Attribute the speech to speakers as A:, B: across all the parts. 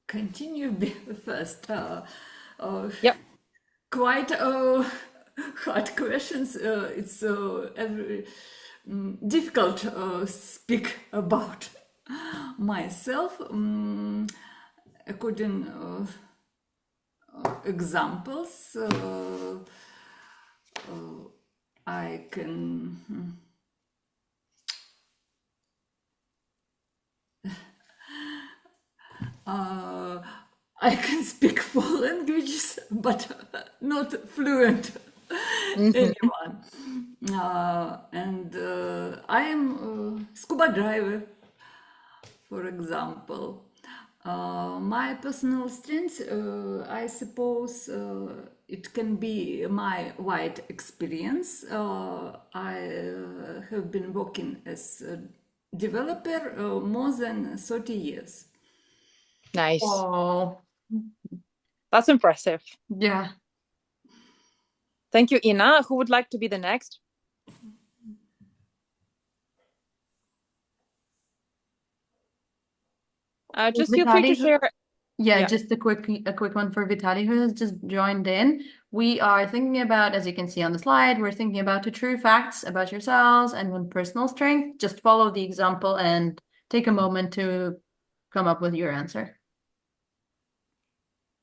A: Continue first.
B: Yep.
A: Quite hard questions. It's every difficult to speak about myself. According examples, I can. I can speak 4 languages, but not fluent anyone. And I am a scuba diver, for example. My personal strength, I suppose, it can be my wide experience. I have been working as a developer more than 30 years.
B: Nice.
C: Oh,
B: That's impressive.
C: yeah.
B: Thank you, Ina. Who would like to be the next? Just feel free to
C: Vitaly,
B: share.
C: Yeah,
B: Yeah.
C: just a quick one for Vitaly, who has just joined in. We are thinking about, as you can see on the slide, we're thinking about the true facts about yourselves and one personal strength. Just follow the example and take a moment to come up with your answer.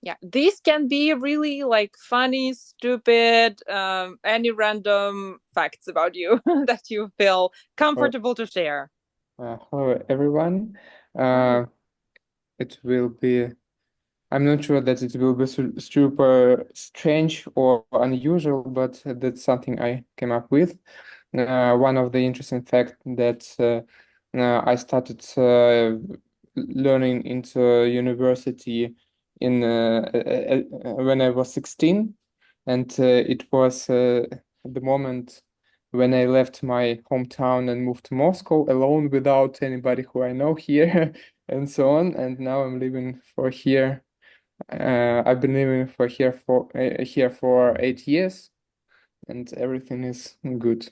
B: Yeah, these can be really like funny, stupid, any random facts about you that you feel comfortable to share.
D: Hello, everyone. It will be, I'm not sure that it will be super strange or unusual, but that's something I came up with. One of the interesting facts that I started learning into university in when I was 16, and it was the moment when I left my hometown and moved to Moscow alone without anybody who I know here and so on. And now I'm living for here. I've been living for here for 8 years, and everything is good.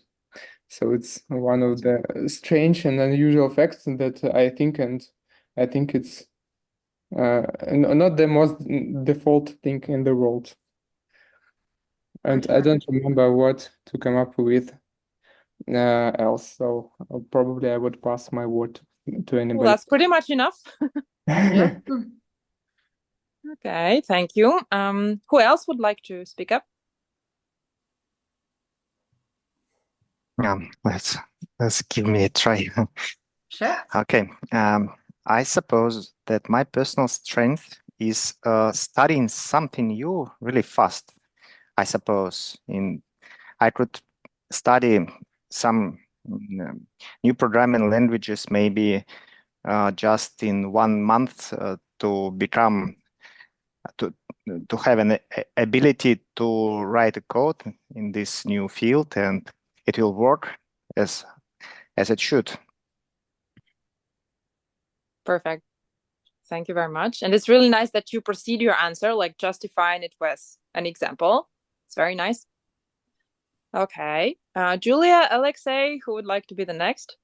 D: So it's one of the strange and unusual facts that I think, and I think it's not the most default thing in the world. And I don't remember what to come up with else. So probably I would pass my word to
B: Well,
D: anybody.
B: that's pretty much enough.
C: Yeah.
B: Okay, thank you. Who else would like to speak up?
E: Let's give me a try.
C: Sure.
E: Okay. I suppose that my personal strength is studying something new really fast. I suppose I could study some new programming languages maybe just in 1 month to become to have an ability to write a code in this new field, and it will work as it should.
B: Perfect. Thank you very much. And it's really nice that you proceed your answer, like justifying it with an example. It's very nice. Okay. Julia, Alexei, who would like to be the next?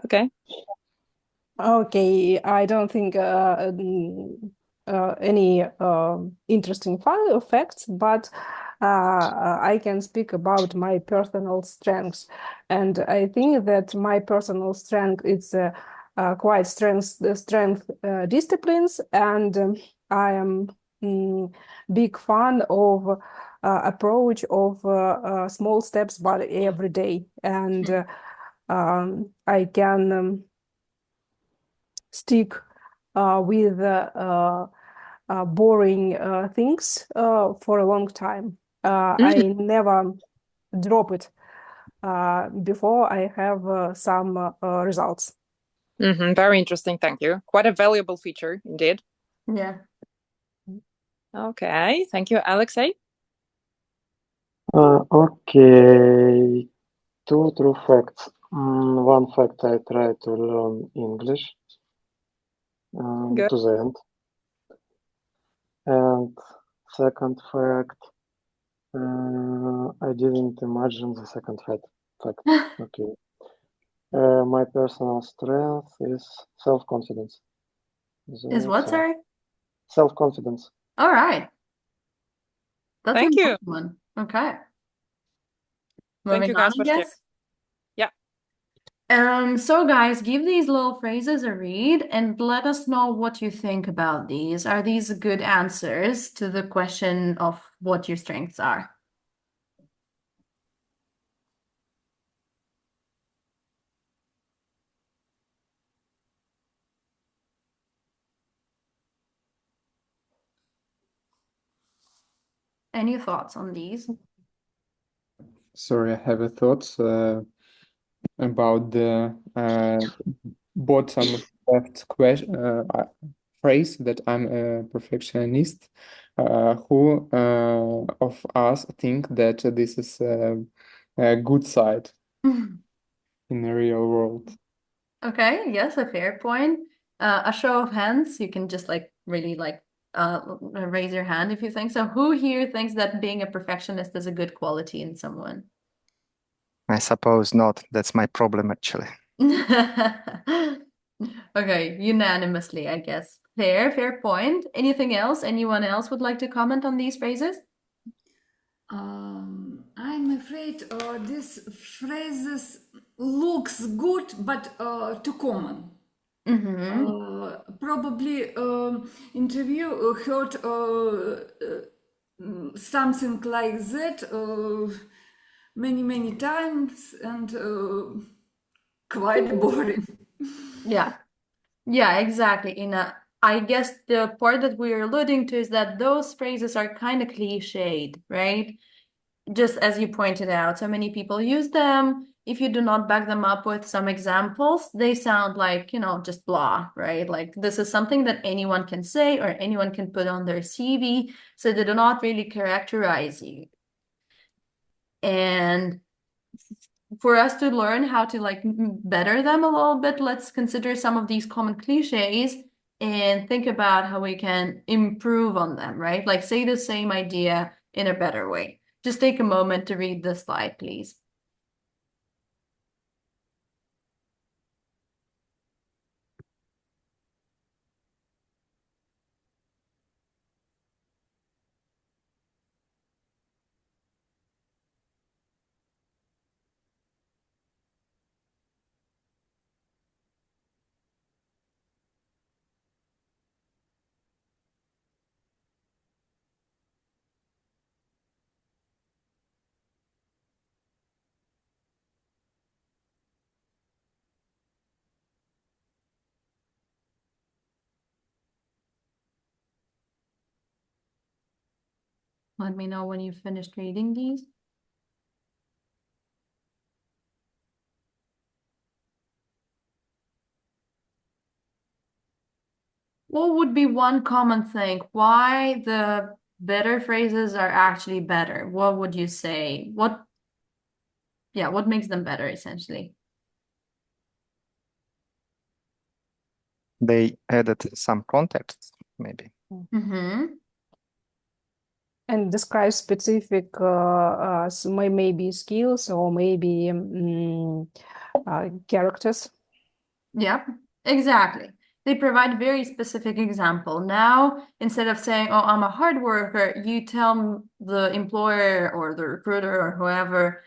B: Okay.
F: Okay, I don't think any interesting facts, but I can speak about my personal strengths, and I think that my personal strength is quite strength disciplines, and I am big fan of approach of small steps, but every day, and I can stick with boring things for a long time. I never drop it before I have some results.
B: Very interesting. Thank you. Quite a valuable feature indeed.
C: Yeah.
B: Okay. Thank you, Alexei.
G: Okay, 2 true facts. One fact, I try to learn English
B: Good.
G: to the end. And second fact, I didn't imagine the second fact. Okay. My personal strength is self-confidence.
C: Is what, sorry?
G: Self-confidence.
C: All right. That's
B: Thank
C: a
B: you.
C: good one. Okay.
B: Thank
C: Moving
B: you guys
C: on,
B: for
C: I
B: sharing.
C: guess.
B: Yeah.
C: So guys, give these little phrases a read and let us know what you think about these. Are these good answers to the question of what your strengths are? Any thoughts on these?
D: Sorry, I have a thought about the bottom left phrase that I'm a perfectionist. Who of us think that this is a good side in the real world?
C: Okay, yes, a fair point. A show of hands, you can just like really like raise your hand if you think so. Who here thinks that being a perfectionist is a good quality in someone?
E: I suppose not. That's my problem, actually.
C: Okay, unanimously, I guess. Fair point. Anything else? Anyone else would like to comment on these phrases?
A: I'm afraid this phrases looks good, but too common. Probably interview heard something like that many times and quite boring.
C: Yeah, exactly. I guess the part that we're alluding to is that those phrases are kind of cliched, right? Just as you pointed out, so many people use them. If you do not back them up with some examples, they sound like, just blah, right? Like this is something that anyone can say or anyone can put on their CV, so they do not really characterize you. And for us to learn how to like better them a little bit, let's consider some of these common cliches and think about how we can improve on them, right? Like say the same idea in a better way. Just take a moment to read the slide, please. Let me know when you've finished reading these. What would be one common thing? Why the better phrases are actually better? What would you say? What makes them better, essentially?
E: They added some context, maybe.
F: And describe specific maybe skills or maybe characters.
C: Yep, exactly. They provide very specific example. Now, instead of saying, oh, I'm a hard worker, you tell the employer or the recruiter or whoever,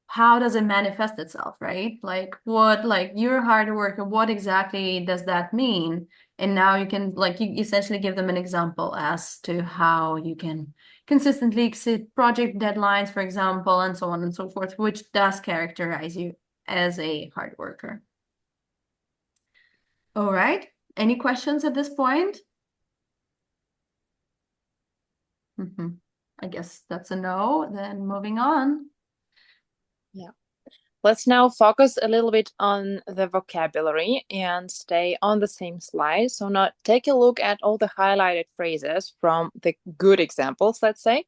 C: how does it manifest itself, right? Like you're a hard worker, what exactly does that mean? And now you can you essentially give them an example as to how you can consistently exceed project deadlines, for example, and so on and so forth, which does characterize you as a hard worker. All right. Any questions at this point? I guess that's a no. Then moving on.
B: Yeah. Let's now focus a little bit on the vocabulary and stay on the same slide. So now take a look at all the highlighted phrases from the good examples, let's say.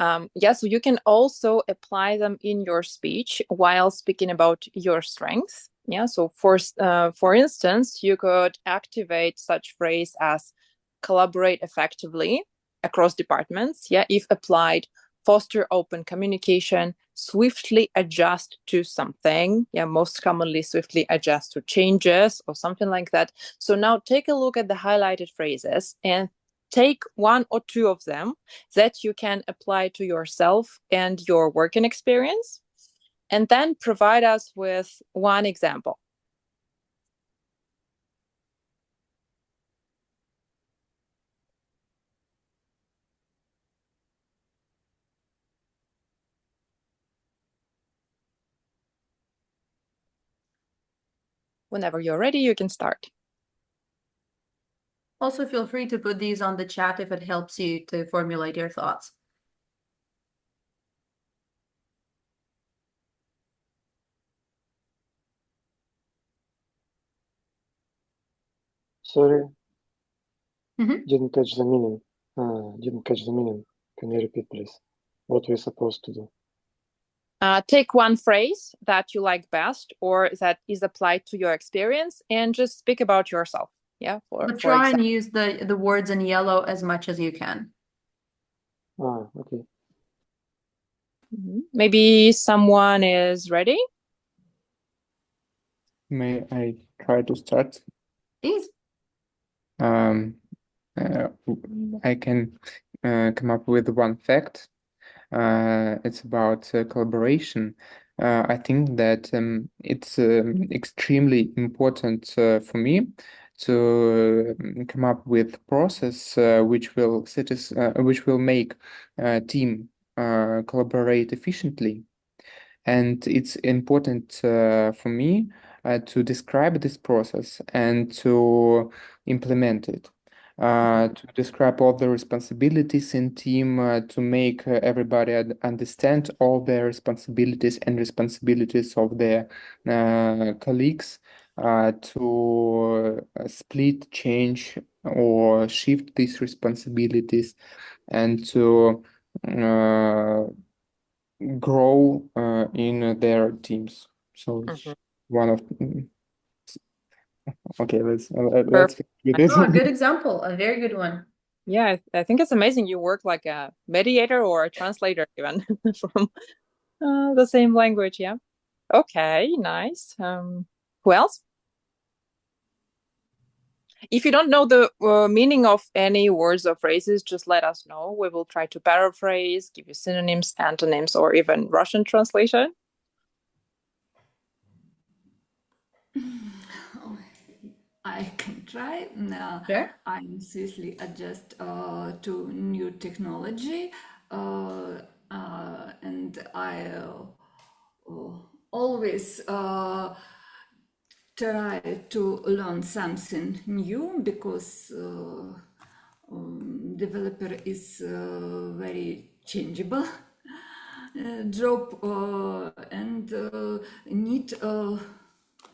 B: So you can also apply them in your speech while speaking about your strengths. So for instance, you could activate such phrase as collaborate effectively across departments, if applied foster open communication, swiftly adjust to something. Yeah, most commonly swiftly adjust to changes or something like that. So now take a look at the highlighted phrases and take one or two of them that you can apply to yourself and your working experience, and then provide us with one example. Whenever you're ready, you can start.
C: Also, feel free to put these on the chat if it helps you to formulate your thoughts.
G: Sorry,
C: Mhm.
G: didn't catch the meaning. Didn't catch the meaning. Can you repeat, please? What we're supposed to do?
B: Take one phrase that you like best or that is applied to your experience and just speak about yourself. Yeah,
C: But
B: for
C: try and
B: example.
C: use the words in yellow as much as you can.
G: Okay.
B: Maybe someone is ready.
D: May I try to start?
C: Please.
D: I can come up with one fact. It's about collaboration. I think that it's extremely important for me to come up with process which will make team collaborate efficiently. And it's important for me to describe this process and to implement it. To describe all the responsibilities in team, to make everybody understand all their responsibilities and responsibilities of their colleagues, to split, change, or shift these responsibilities, and to grow in their teams. So it's one of okay. Let's finish with this.
C: Oh, a good example, a very good one.
B: Yeah, I think it's amazing. You work like a mediator or a translator even from the same language. Yeah. Okay, nice. Who else? If you don't know the meaning of any words or phrases, just let us know. We will try to paraphrase, give you synonyms, antonyms, or even Russian translation.
A: I can try.
C: Sure.
A: I seriously adjust to new technology, and I always try to learn something new because developer is very changeable job and need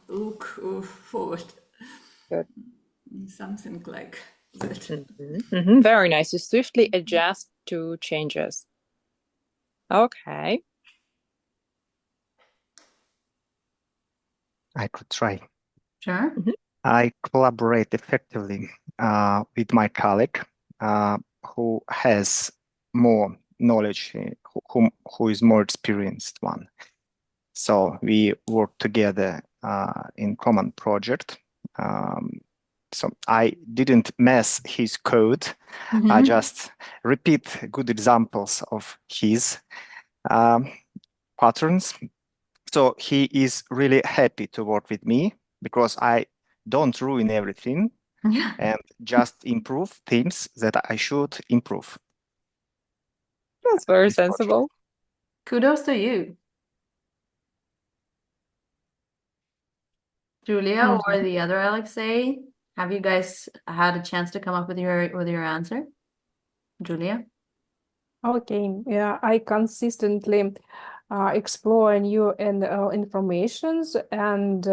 A: look forward.
B: Good.
A: Something like that.
B: Very nice. You swiftly adjust to changes. Okay.
E: I could try.
C: Sure.
E: I collaborate effectively with my colleague who has more knowledge, who is more experienced one. So we work together in common project. So I didn't mess his code. I just repeat good examples of his patterns. So he is really happy to work with me because I don't ruin everything and just improve things that I should improve.
B: That's very sensible.
C: Kudos to you. Julia or the other Alexei, have you guys had a chance to come up with your answer? Julia?
F: Okay, yeah, I consistently explore new informations and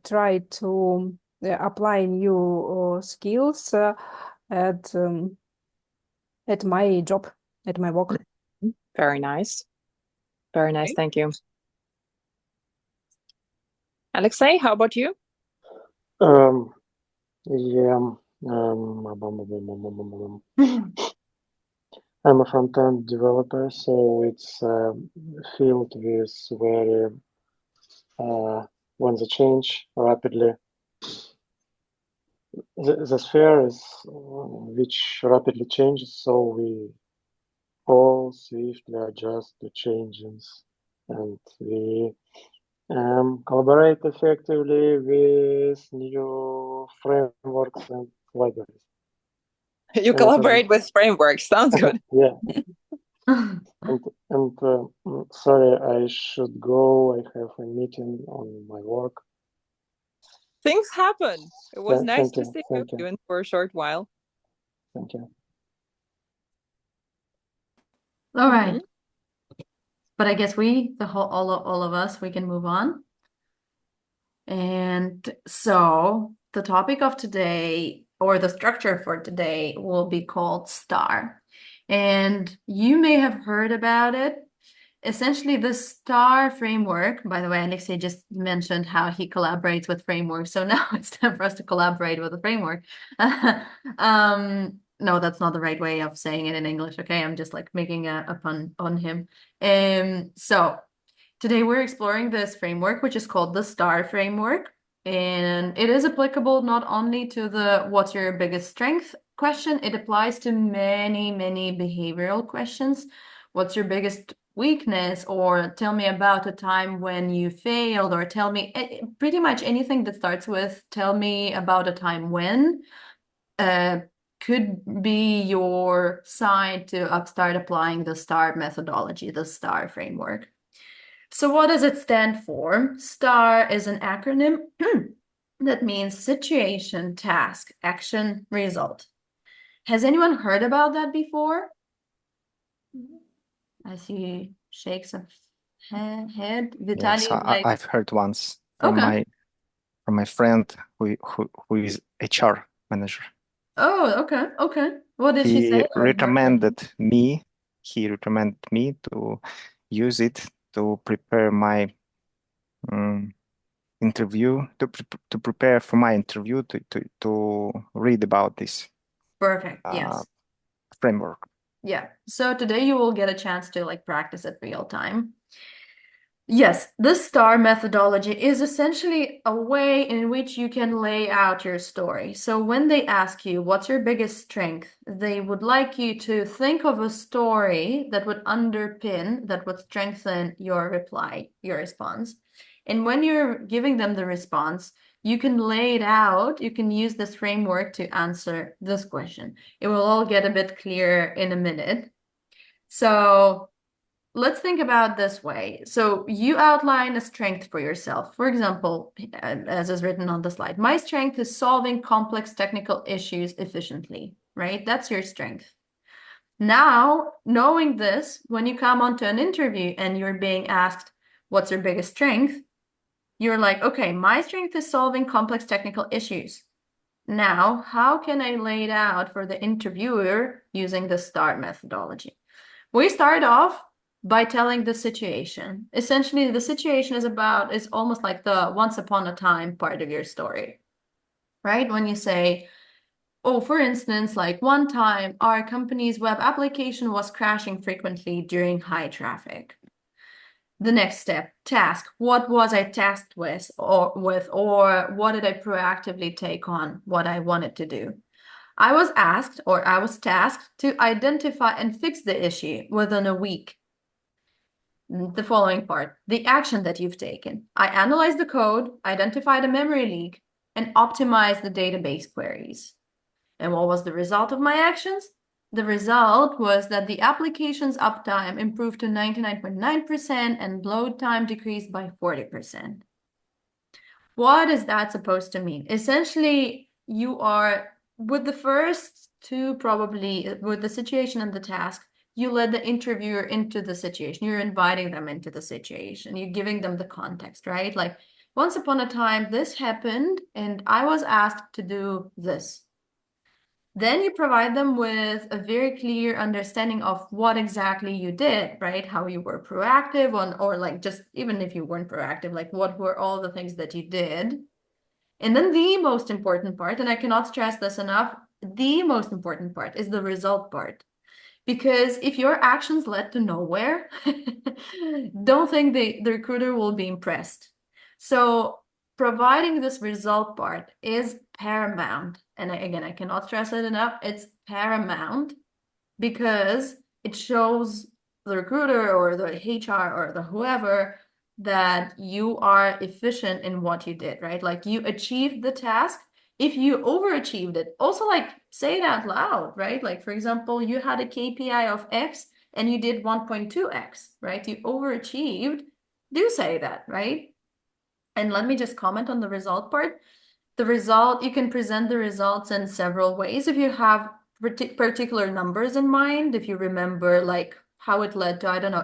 F: try to apply new skills at my job, at my work.
B: Very nice. Very nice. Thank you. Alexei, how about you?
G: Yeah. I'm a front-end developer, so it's a field with very when they change rapidly. The sphere is which rapidly changes, so we all swiftly adjust to changes, and we collaborate effectively with new frameworks and libraries.
B: You collaborate with frameworks. Sounds good.
G: Yeah. And sorry, I should go. I have a meeting on my work.
B: Things happen. It was nice
G: Thank
B: to
G: you.
B: see
G: Thank
B: you
G: you.
B: even for a short while.
G: Thank you.
C: All right. But I guess all of us, we can move on. And so the topic of today, or the structure for today, will be called STAR. And you may have heard about it. Essentially, the STAR framework, by the way, Alexei just mentioned how he collaborates with frameworks. So now it's time for us to collaborate with a framework. No, that's not the right way of saying it in English. Okay, I'm just like making a pun on him. So today we're exploring this framework, which is called the STAR framework. And it is applicable not only to the what's your biggest strength question, it applies to many, many behavioral questions. What's your biggest weakness, or tell me about a time when you failed, or tell me pretty much anything that starts with tell me about a time when could be your sign to start applying the STAR methodology, the STAR framework. So what does it stand for? STAR is an acronym that means situation, task, action, result. Has anyone heard about that before? I see shakes of head. Vitaly,
E: Yes, I've heard once from
C: Okay.
E: my friend who is HR manager.
C: Oh, okay. What did he say?
E: He recommended me to use it to prepare my interview, to prepare for my interview, to read about this
C: Perfect. Yes.
E: framework.
C: Yeah. So today you will get a chance to like practice it real time. Yes, the STAR methodology is essentially a way in which you can lay out your story. So when they ask you, what's your biggest strength? They would like you to think of a story that would underpin, that would strengthen your reply, your response. And when you're giving them the response, you can lay it out. You can use this framework to answer this question. It will all get a bit clearer in a minute. So let's think about this way. So you outline a strength for yourself. For example, as is written on the slide, my strength is solving complex technical issues efficiently, right? That's your strength. Now, knowing this, when you come onto an interview and you're being asked, what's your biggest strength? You're like, okay, my strength is solving complex technical issues. Now, how can I lay it out for the interviewer using the STAR methodology? We start off by telling the situation. Essentially, the situation is almost like the once upon a time part of your story, right? When you say, oh, for instance, like one time our company's web application was crashing frequently during high traffic. The next step, task. What was I tasked with, or what did I proactively take on, what I wanted to do? I was asked, or I was tasked to identify and fix the issue within a week. The following part, the action that you've taken. I analyzed the code, identified a memory leak, and optimized the database queries. And what was the result of my actions? The result was that the application's uptime improved to 99.9% and load time decreased by 40%. What is that supposed to mean? Essentially, you are, with the first two, probably, with the situation and the task, you let the interviewer into the situation. You're inviting them into the situation. You're giving them the context, right? Like, once upon a time, this happened, and I was asked to do this. Then you provide them with a very clear understanding of what exactly you did, right? How you were proactive or like just even if you weren't proactive, like what were all the things that you did? And then the most important part, and I cannot stress this enough, the most important part is the result part. Because if your actions led to nowhere, don't think the recruiter will be impressed. So providing this result part is paramount. And again, I cannot stress it enough. It's paramount because it shows the recruiter or the HR or the whoever that you are efficient in what you did, right? Like you achieved the task. If you overachieved it, also like say it out loud, right? Like for example, you had a KPI of X and you did 1.2X, right? You overachieved. Do say that, right? And let me just comment on the result part. The result, you can present the results in several ways. If you have particular numbers in mind, if you remember like how it led to, I don't know,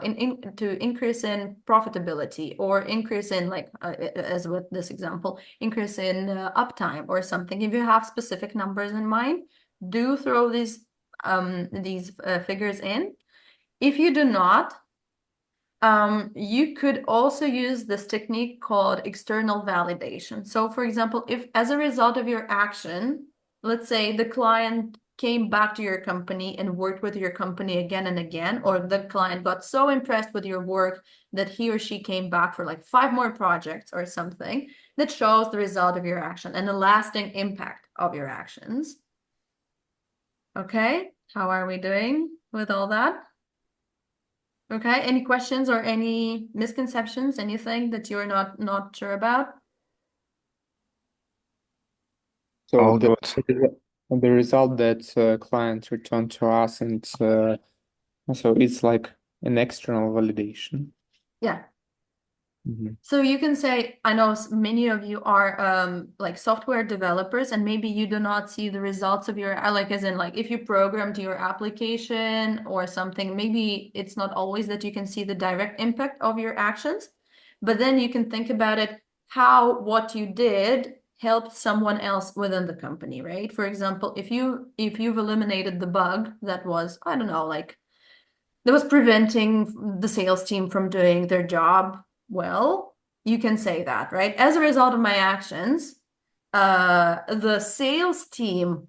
C: to increase in profitability or increase in like, as with this example, increase in uptime or something. If you have specific numbers in mind, do throw these figures in. If you do not, you could also use this technique called external validation. So for example, if as a result of your action, let's say the client came back to your company and worked with your company again and again, or the client got so impressed with your work that he or she came back for like 5 more projects or something, that shows the result of your action and the lasting impact of your actions. Okay, how are we doing with all that? Okay, any questions or any misconceptions, anything that you're not sure about?
D: So
E: All good.
D: the result that clients return to us, and so it's like an external validation.
C: Yeah.
D: Mhm.
C: So you can say, I know many of you are like software developers, and maybe you do not see the results of your, like as in like if you programmed your application or something, maybe it's not always that you can see the direct impact of your actions, but then you can think about it, how what you did helped someone else within the company, right? For example, if you've eliminated the bug that was, I don't know, like that was preventing the sales team from doing their job well, you can say that, right? As a result of my actions, the sales team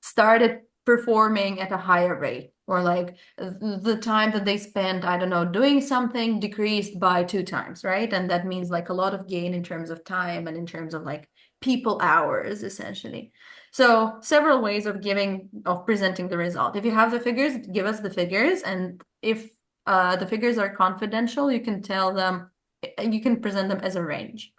C: started performing at a higher rate, or like the time that they spent, I don't know, doing something decreased by 2 times, right? And that means like a lot of gain in terms of time and in terms of like people hours, essentially. So several ways of presenting the result. If you have the figures, give us the figures. And if the figures are confidential, you can tell them, you can present them as a range.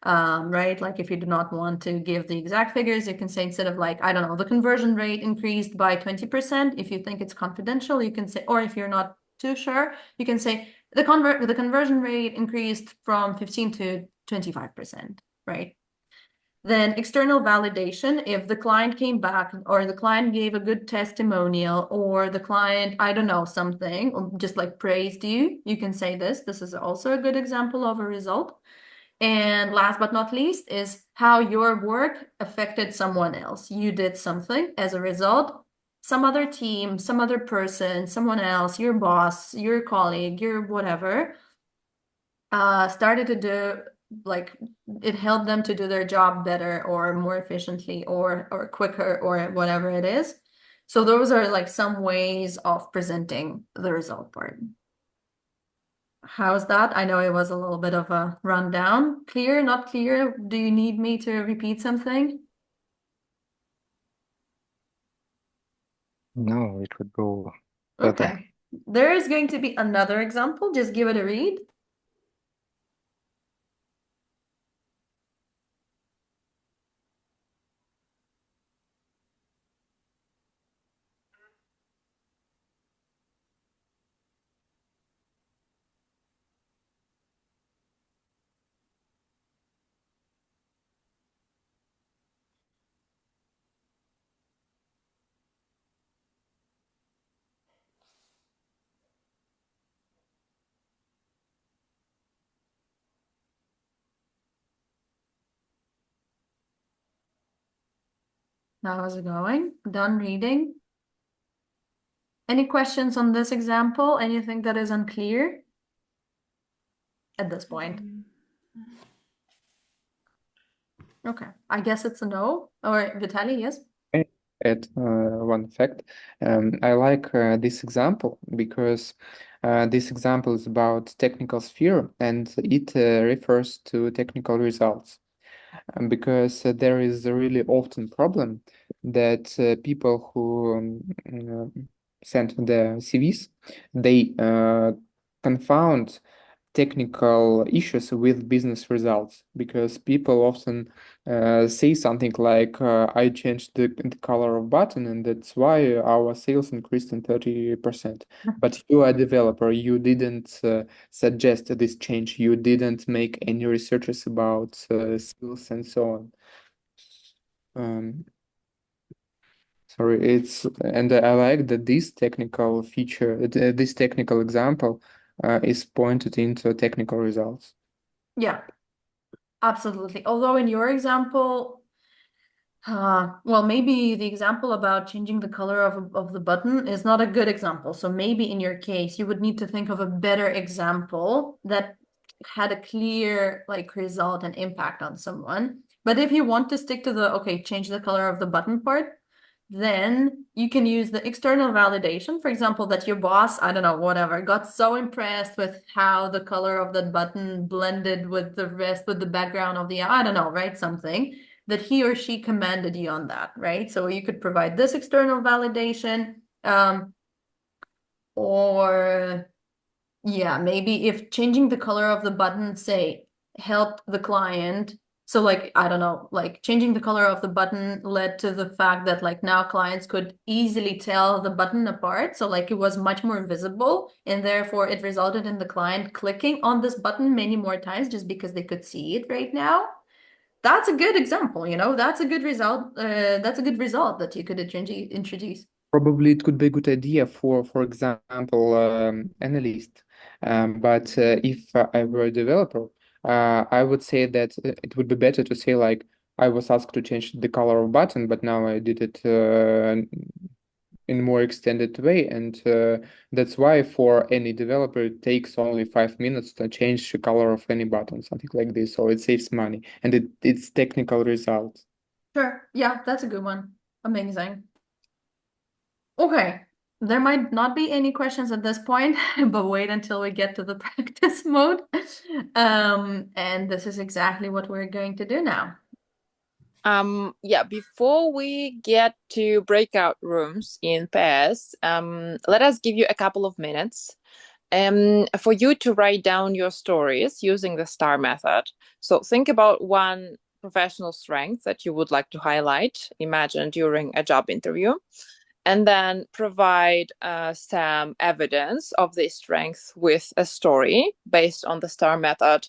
C: Right? Like if you do not want to give the exact figures, you can say instead of like, I don't know, the conversion rate increased by 20%. If you think it's confidential, you can say, or if you're not too sure, you can say the conversion rate increased from 15 to 25%, right? Then external validation, if the client came back or the client gave a good testimonial or the client, I don't know, something, or just like praised you, you can say this. This is also a good example of a result. And last but not least is how your work affected someone else. You did something as a result, some other team, some other person, someone else, your boss, your colleague, your whatever, started to do, like it helped them to do their job better or more efficiently or quicker or whatever it is. So those are like some ways of presenting the result part. How's that? I know it was a little bit of a rundown. Clear, not clear? Do you need me to repeat something?
E: No, it would go further.
C: Okay. There is going to be another example. Just give it a read. How's it going? Done reading? Any questions on this example? Anything that is unclear at this point? Okay, I guess it's a no. Or Vitaly, yes?
D: add one fact. I like this example because this example is about technical sphere and it refers to technical results. Because there is a really often problem that people who send their CVs, they confound technical issues with business results, because people often say something like, I changed the color of button and that's why our sales increased in 30%. But you are a developer, you didn't suggest this change, you didn't make any researches about skills and so on. Sorry, and I like that this technical feature, this technical example is pointed into technical results.
C: Yeah, absolutely. Although in your example, well, maybe the example about changing the color of the button is not a good example. So maybe in your case, you would need to think of a better example that had a clear like result and impact on someone. But if you want to stick to the, okay, change the color of the button part, then you can use the external validation. For example, that your boss, I don't know, whatever, got so impressed with how the color of that button blended with the rest, with the background of the, I don't know, right? Something that he or she commended you on that, right? So you could provide this external validation, or yeah, maybe if changing the color of the button, say, helped the client. So like, I don't know, like changing the color of the button led to the fact that like now clients could easily tell the button apart. So like it was much more visible, and therefore it resulted in the client clicking on this button many more times just because they could see it right now. That's a good example, you know, that's a good result. That's a good result that you could introduce.
D: Probably it could be a good idea for example, analyst. But if I were a developer, I would say that it would be better to say like, I was asked to change the color of button, but now I did it in more extended way, and that's why for any developer it takes only 5 minutes to change the color of any button, something like this, so it saves money and it's technical results.
C: Sure. Yeah, that's a good one. Amazing. Okay. There might not be any questions at this point, but wait until we get to the practice mode. And this is exactly what we're going to do now.
B: Yeah, before we get to breakout rooms in pairs, let us give you a couple of minutes for you to write down your stories using the STAR method. So think about one professional strength that you would like to highlight, imagine during a job interview, and then provide some evidence of this strength with a story based on the STAR method.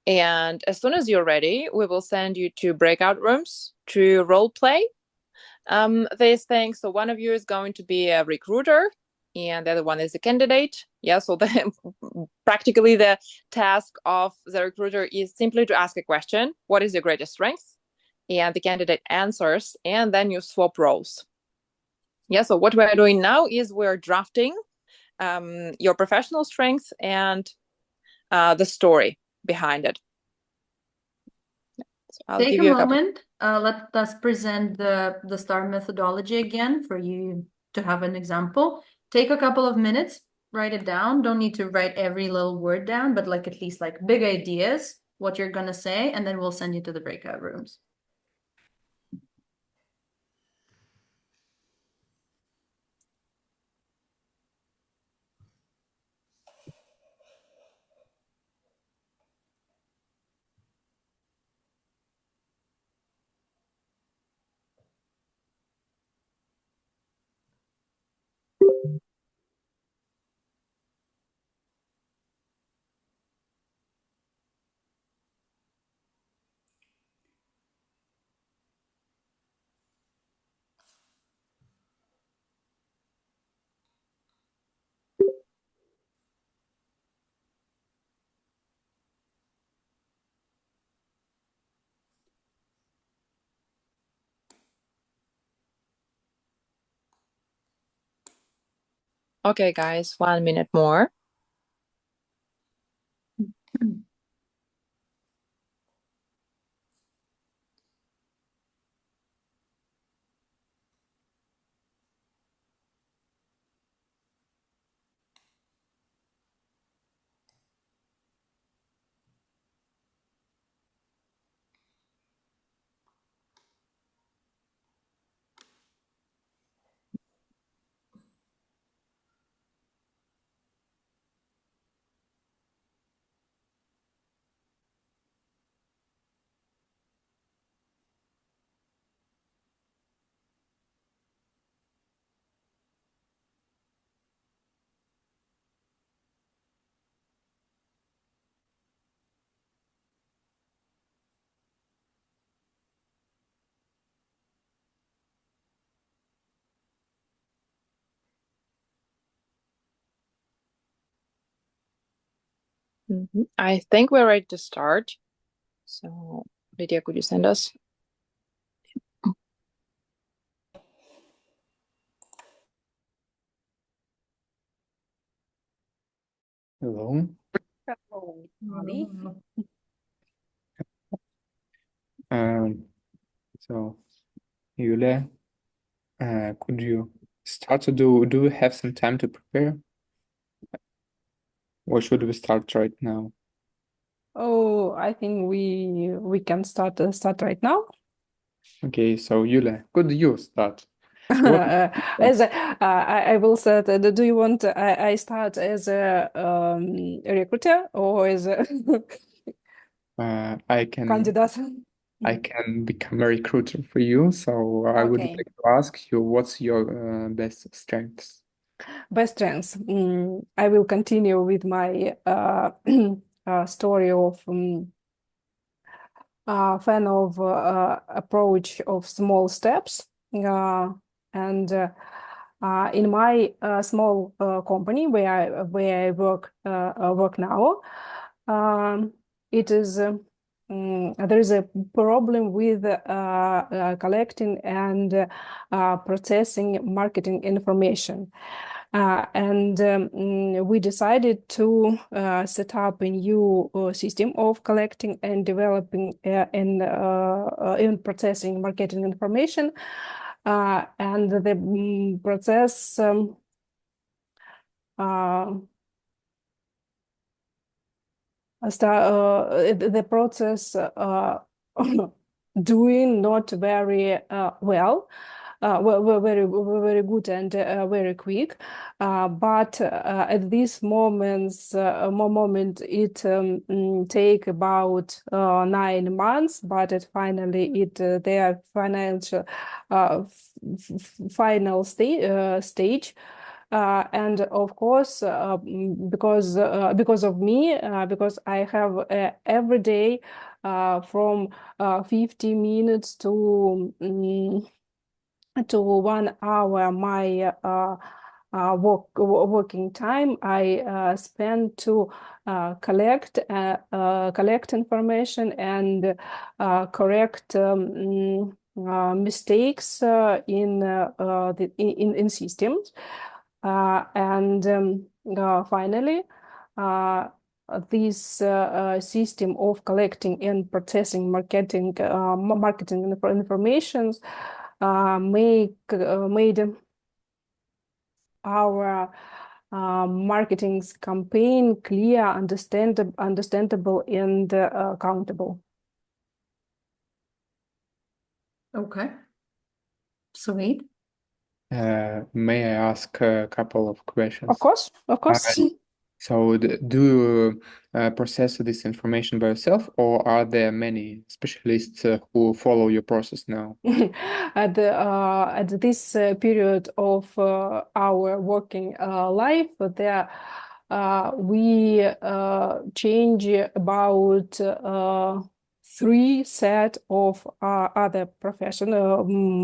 B: And as soon as you're ready, we will send you to breakout rooms to role play these things. So one of you is going to be a recruiter and the other one is a candidate. Yeah, so practically the task of the recruiter is simply to ask a question: what is your greatest strength? And the candidate answers, and then you swap roles. Yeah, so what we're doing now is we're drafting your professional strength and the story behind it. So I'll
C: Take
B: give
C: a
B: you
C: moment. Let us present the STAR methodology again for you to have an example. Take a couple of minutes, write it down. Don't need to write every little word down, but like at least like big ideas, what you're gonna say, and then we'll send you to the breakout rooms.
B: Okay, guys, 1 minute more. I think we're ready to start. So, Lydia, could you send us?
D: Hello.
F: Hello, Mali.
D: So, Yulia, could you start to do we have some time to prepare? Or should we start right now?
F: Oh, I think we can start right now.
D: Okay, so Yulia, could you start? What
F: As I will start. Do you want I start as a recruiter or as a
D: I can
F: candidate?
D: become a recruiter for you, so I would
F: Okay.
D: like to ask you what's your best strengths?
F: Best strengths. I will continue with my story of fan of approach of small steps. And in my small company where I work now, it is there is a problem with collecting and processing marketing information. And we decided to set up a new system of collecting and developing and processing marketing information. And the process the process doing not very well. Very good and very quick, but at this moment it take about 9 months, but finally their financial final stage. And of course, because of me, because I have every day from 50 minutes to 1 hour my working time I spend to collect information and correct mistakes in systems. And finally, this system of collecting and processing marketing information made our marketing campaign clear, understandable, and accountable.
C: Okay. Sweet.
D: May I ask a couple of questions?
F: Of course.
D: So do you process this information by yourself, or are there many specialists who follow your process now?
F: At this period of our working life, there we change about 3 set of other professional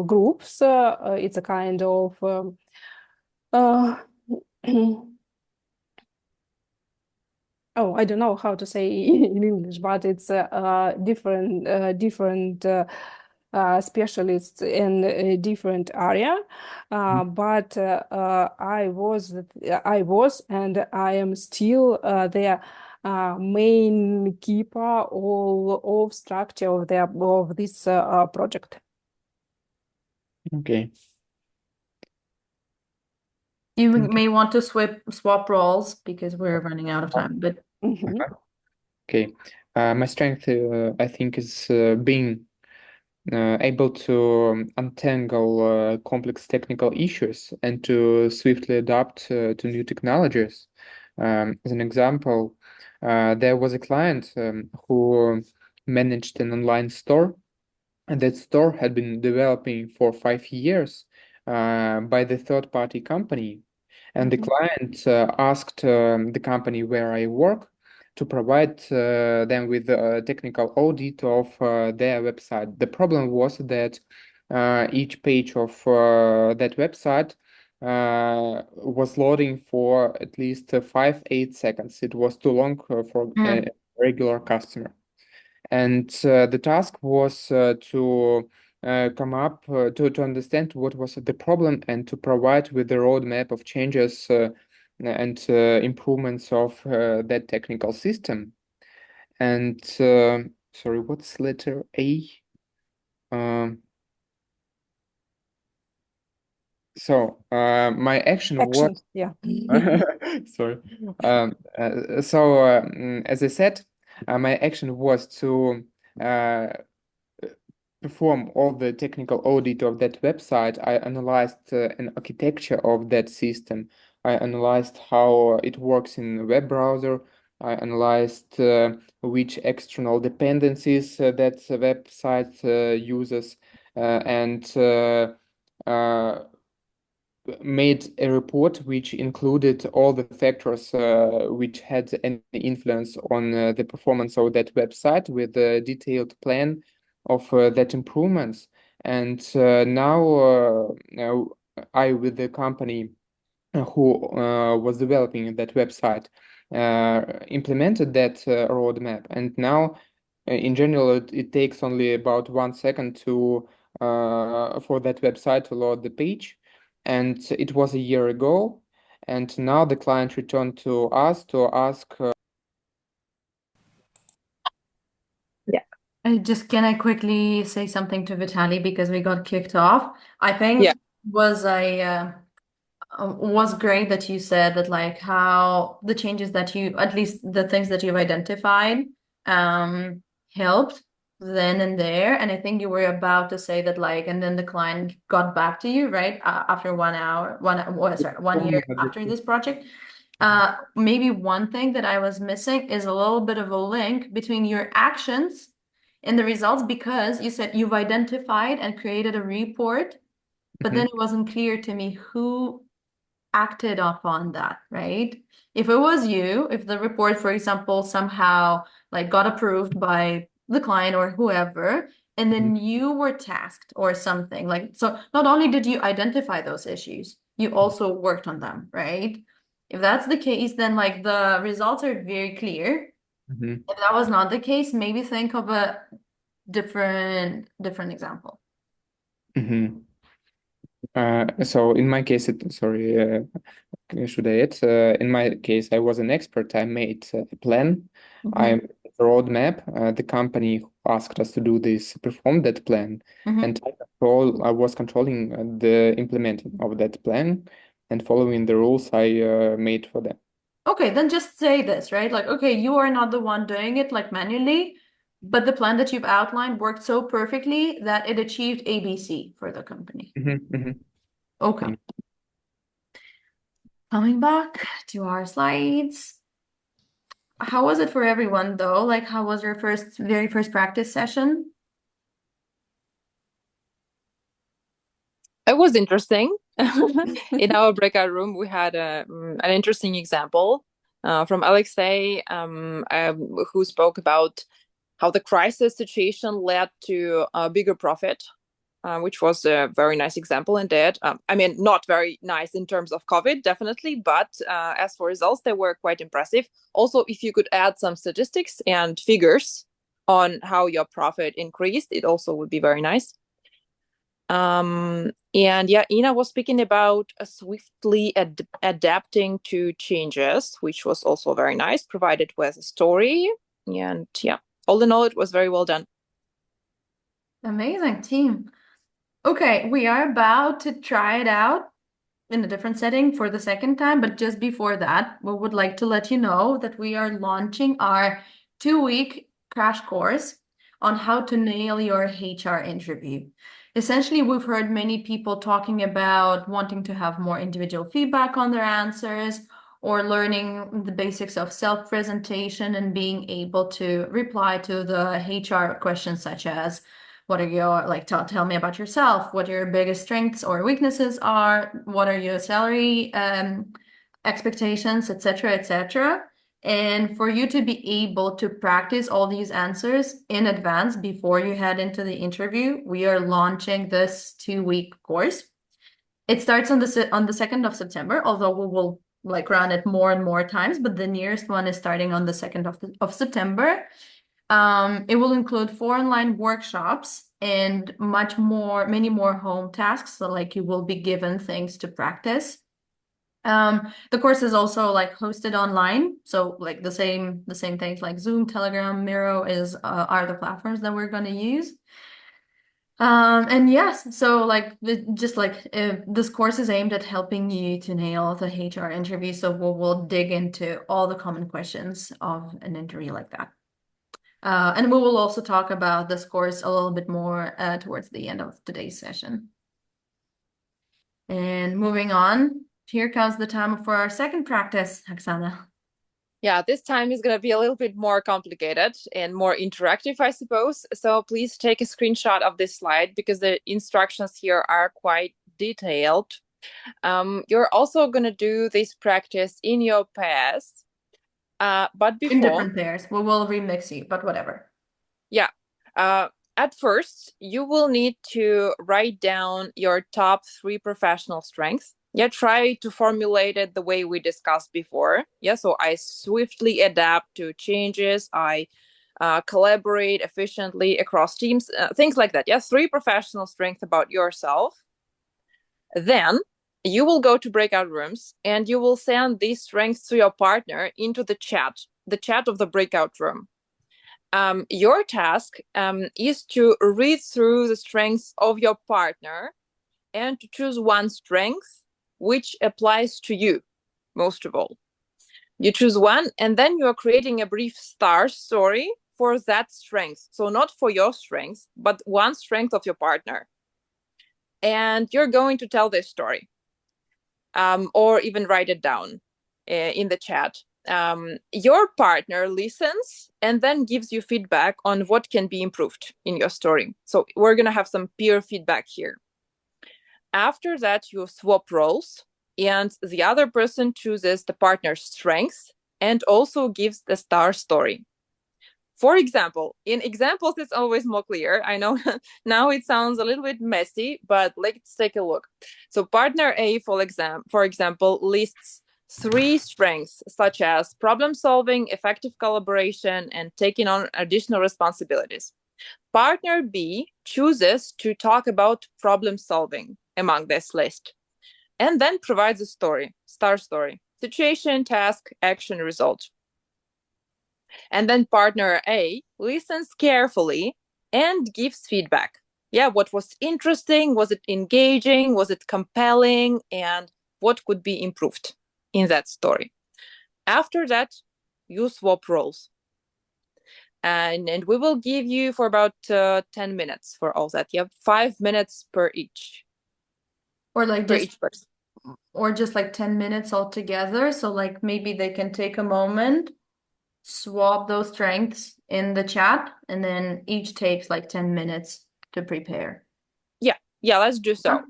F: groups. It's a kind of oh, I don't know how to say in English, but it's different specialists in a different area. But I was and I am still their main keeper of structure of this project.
D: Okay.
C: You may want to swap roles because we're running out of time, but
D: Okay. My strength, I think, is being able to untangle complex technical issues and to swiftly adapt to new technologies. As an example, there was a client who managed an online store, and that store had been developing for 5 years by the third-party company. And the client asked the company where I work to provide them with a technical audit of their website. The problem was that each page of that website was loading for at least 5-8 seconds. It was too long for a regular customer. And the task was to come up to understand what was the problem and to provide with the roadmap of changes and improvements of that technical system. And sorry, what's letter A? So my action was
F: Actions, yeah.
D: sorry. As I said, my action was to perform all the technical audit of that website. I analyzed an architecture of that system. I analyzed how it works in a web browser. I analyzed which external dependencies that the website uses, and made a report which included all the factors which had an influence on the performance of that website with a detailed plan of that improvements. And now I, with the company who was developing that website, implemented that roadmap. And now, in general, it takes only about 1 second to for that website to load the page. And it was a year ago. And now the client returned to us to ask.
C: Can I quickly say something to Vitaly because we got kicked off? I think was great that you said that, like, how the changes that you, at least the things that you've identified, helped then and there. And I think you were about to say that, like, and then the client got back to you, right? After 1 year after this project. Maybe one thing that I was missing is a little bit of a link between your actions and the results, because you said you've identified and created a report, but then it wasn't clear to me who acted upon that, right? If it was you, if the report, for example, somehow like got approved by the client or whoever, and then you were tasked or something, like, so not only did you identify those issues, you also worked on them, right? If that's the case, then like the results are very clear. If that was not the case, maybe think of a different example.
D: So in my case, should I add? In my case, I was an expert. I made a plan. I made a roadmap. The company who asked us to do this performed that plan, and I was controlling the implementing of that plan and following the rules I made for them.
C: Okay, then just say this, right? Like, okay, you are not the one doing it like manually, but the plan that you've outlined worked so perfectly that it achieved ABC for the company. Okay. Coming back to our slides. How was it for everyone though? Like, how was your very first practice session?
B: It was interesting. In our breakout room, we had an interesting example from Alexei, who spoke about how the crisis situation led to a bigger profit, which was a very nice example indeed. I mean, not very nice in terms of COVID, definitely, but as for results, they were quite impressive. Also, if you could add some statistics and figures on how your profit increased, it also would be very nice. And yeah, Ina was speaking about swiftly adapting to changes, which was also very nice, provided with a story. And yeah, all in all, it was very well done.
C: Amazing team. Okay, we are about to try it out in a different setting for the second time, but just before that, we would like to let you know that we are launching our 2-week crash course on how to nail your HR interview. Essentially, we've heard many people talking about wanting to have more individual feedback on their answers, or learning the basics of self-presentation and being able to reply to the HR questions such as, what are your, like, tell me about yourself, what your biggest strengths or weaknesses are, what are your salary expectations, etc., etc. And for you to be able to practice all these answers in advance before you head into the interview, we are launching this 2-week course. It starts on the 2nd of September, although we will like run it more and more times, but the nearest one is starting on the 2nd of September. It will include 4 online workshops and many more home tasks. So like you will be given things to practice. The course is also like hosted online. So like the same things like Zoom, Telegram, Miro are the platforms that we're going to use. And yes, so like this course is aimed at helping you to nail the HR interview. So we'll dig into all the common questions of an interview like that. And we will also talk about this course a little bit more towards the end of today's session. And moving on, here comes the time for our second practice, Oksana.
B: Yeah, this time is going to be a little bit more complicated and more interactive, I suppose. So please take a screenshot of this slide because the instructions here are quite detailed. You're also going to do this practice in your pairs. But before...
C: In different pairs. We will remix you, but whatever.
B: Yeah. At first, you will need to write down your top 3 professional strengths. Yeah, try to formulate it the way we discussed before. Yeah, so I swiftly adapt to changes. I collaborate efficiently across teams, things like that. Yeah, 3 professional strengths about yourself. Then you will go to breakout rooms and you will send these strengths to your partner into the chat of the breakout room. Your task is to read through the strengths of your partner and to choose one strength which applies to you most of all. You choose one and then you are creating a brief star story for that strength. So not for your strength, but one strength of your partner. And you're going to tell this story or even write it down in the chat. Your partner listens and then gives you feedback on what can be improved in your story. So we're going to have some peer feedback here. After that, you swap roles and the other person chooses the partner's strengths and also gives the star story. For example, in examples, it's always more clear. I know now it sounds a little bit messy, but let's take a look. So partner A, for example, lists 3 strengths, such as problem solving, effective collaboration, and taking on additional responsibilities. Partner B chooses to talk about problem solving among this list, and then provides a story, star story, situation, task, action, result. And then partner A listens carefully and gives feedback. Yeah, what was interesting? Was it engaging? Was it compelling? And what could be improved in that story? After that, you swap roles. And we will give you for about 10 minutes for all that. You have 5 minutes per each.
C: Or like
B: for each person.
C: Or just like 10 minutes altogether. So like maybe they can take a moment, swap those strengths in the chat, and then each takes like 10 minutes to prepare.
B: Yeah, let's do so.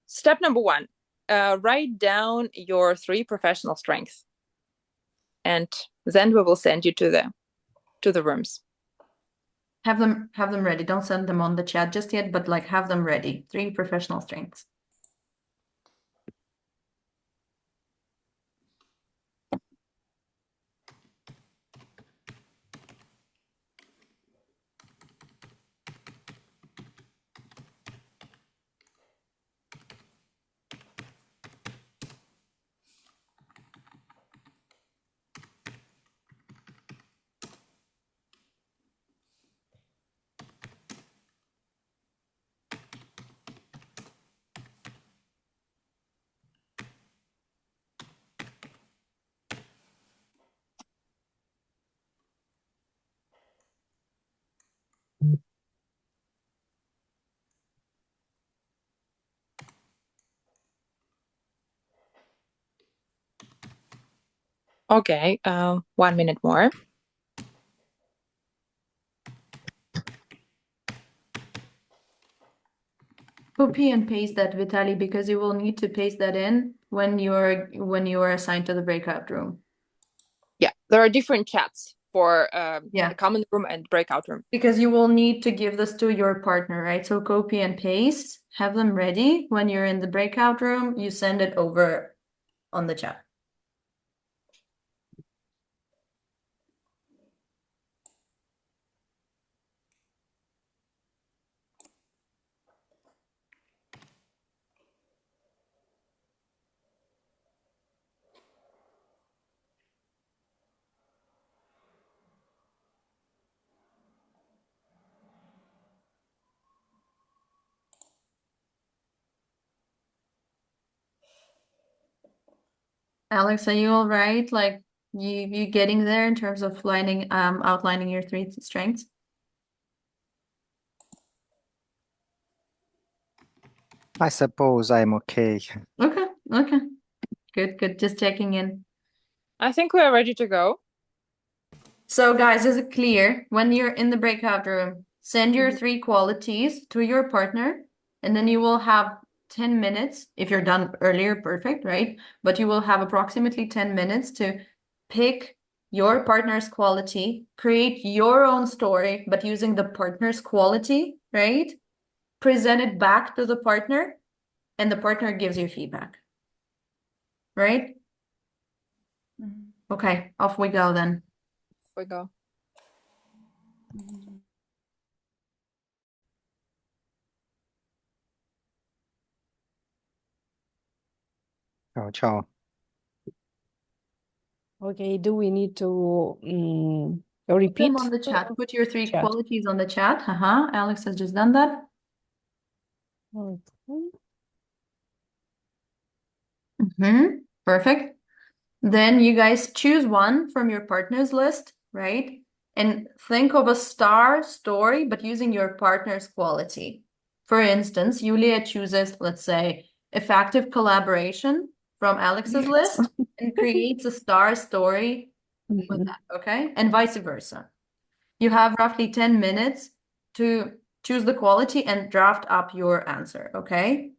B: Step number 1, write down your 3 professional strengths. And then we will send you to the rooms.
C: Have them ready. Don't send them on the chat just yet, but like have them ready. 3 professional strengths.
B: Okay, 1 minute more.
C: Copy and paste that, Vitaly, because you will need to paste that in when you are assigned to the breakout room.
B: Yeah, there are different chats for
C: Yeah.
B: the common room and breakout room.
C: Because you will need to give this to your partner, right? So copy and paste, have them ready. When you're in the breakout room, you send it over on the chat. Alex, are you all right? Like you getting there in terms of outlining your 3 strengths?
E: I suppose I'm okay.
C: Okay, okay. Good. Just checking in.
B: I think we are ready to go.
C: So guys, is it clear? When you're in the breakout room, send your 3 qualities to your partner, and then you will have 10 minutes. If you're done earlier, perfect, right? But you will have approximately 10 minutes to pick your partner's quality, create your own story, but using the partner's quality, right? Present it back to the partner, and the partner gives you feedback. Right? Okay, off we go then.
B: We go.
E: Ciao, ciao.
F: Okay, do we need to
C: Put
F: repeat?
C: them on the chat. Put your 3
F: chat.
C: qualities on the chat. Alex has just done that. Perfect. Then you guys choose one from your partner's list, right? And think of a star story, but using your partner's quality. For instance, Julia chooses, let's say, effective collaboration from Alex's list and creates a star story with that, okay? And vice versa. You have roughly 10 minutes to choose the quality and draft up your answer, okay?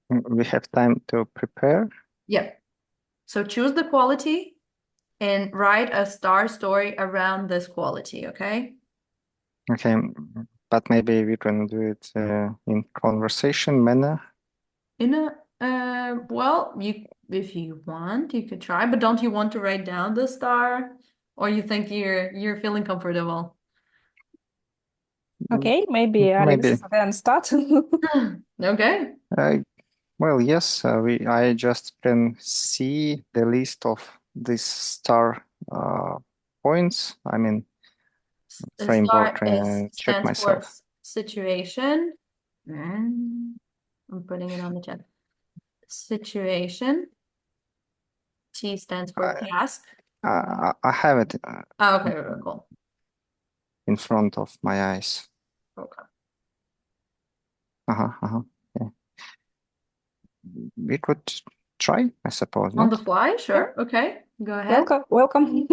E: We have time to prepare.
C: Yeah. So choose the quality and write a star story around this quality, okay?
E: Okay, but maybe we can do it in conversation manner.
C: In a well, if you want, you could try, but don't you want to write down the star, or you think you're feeling comfortable?
F: Okay, maybe Alex then start.
C: Okay.
E: Well, yes, I just can see the list of these star points. I mean,
C: The
E: framework
C: star
E: and check
C: stands for
E: myself.
C: situation. I'm putting it on the chat. Situation. T stands for task.
E: I have it
C: Okay, cool.
E: in front of my eyes.
C: Okay.
E: Yeah. We could try, I suppose.
C: On
E: not?
C: the fly, sure. Okay, go ahead.
F: Welcome.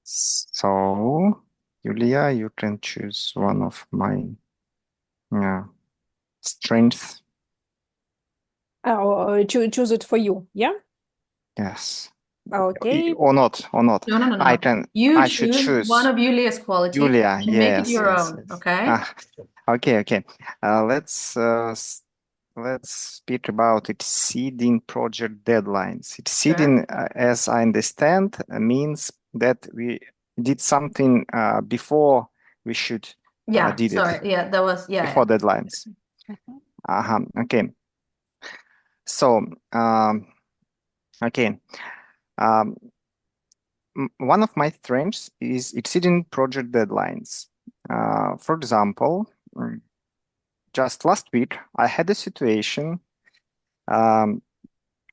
E: So, Julia, you can choose one of my strengths.
F: Choose it for you, yeah?
E: Yes.
F: Okay.
E: Or not.
C: No.
E: I should choose
C: one of Julia's qualities
E: Julia.
C: and make it
E: Yes,
C: your
E: yes,
C: own,
E: yes.
C: okay?
E: Okay. Let's speak about exceeding project deadlines. Exceeding, as I understand, means that we did something before we should did
C: sorry.
E: it.
C: Yeah, that was
E: Before deadlines. Okay. So, okay. One of my strengths is exceeding project deadlines. For example, just last week, I had a situation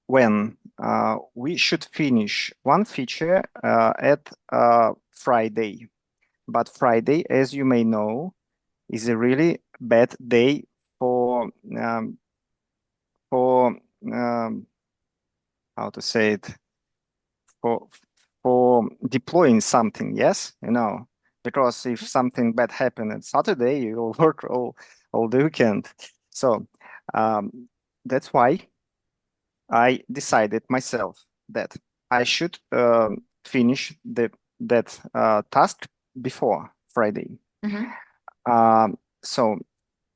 E: when we should finish one feature at Friday. But Friday, as you may know, is a really bad day for how to say it, for deploying something, yes, because if something bad happened on Saturday, you will work all the weekend. So that's why I decided myself that I should finish that task before Friday. So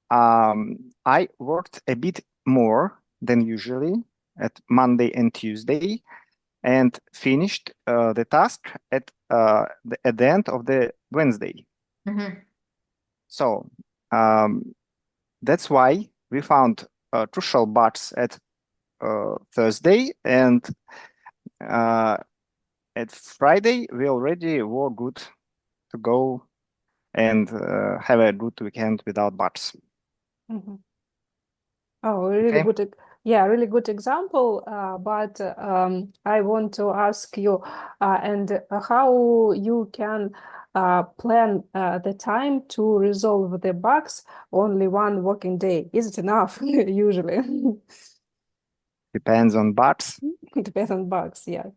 E: I worked a bit more than usually at Monday and Tuesday, and finished the task at the end of the Wednesday. So that's why we found crucial bugs at Thursday, and at Friday we already were good to go and have a good weekend without bugs.
F: Oh, really
E: Okay.
F: good. Yeah, really good example. But I want to ask you, and how you can plan the time to resolve the bugs only one working day? Is it enough usually?
E: Depends on bugs.
F: It depends on bugs, yeah.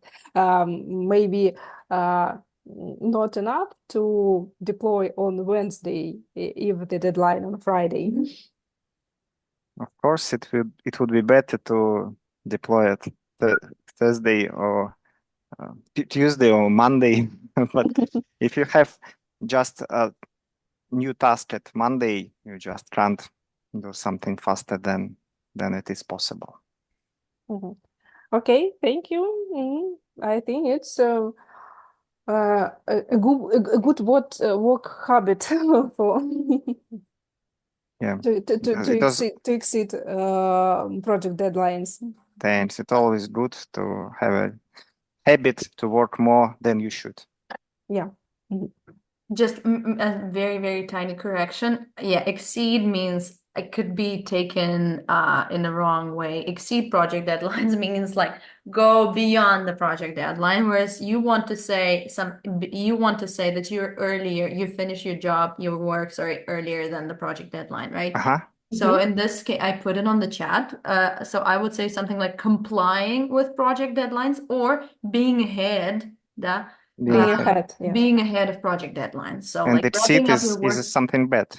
F: Maybe not enough to deploy on Wednesday if the deadline on Friday.
E: Of course, it would be better to deploy it Thursday or Tuesday or Monday. But if you have just a new task at Monday, you just can't do something faster than it is possible.
F: Okay, thank you. I think it's a good work habit for
E: Yeah,
F: to exceed project deadlines.
E: thanks. It's always good to have a habit to work more than you should.
F: Yeah.
C: Just a very, very tiny correction. Yeah, exceed means it could be taken in the wrong way. Exceed project deadlines means like go beyond the project deadline, whereas you want to say that you're earlier, you finish your job, your work, earlier than the project deadline, right? So in this case, I put it on the chat. So I would say something like complying with project deadlines or being ahead. Being ahead of project deadlines. So
E: And
C: like
E: exceed
C: wrapping up your work.
E: is something bad.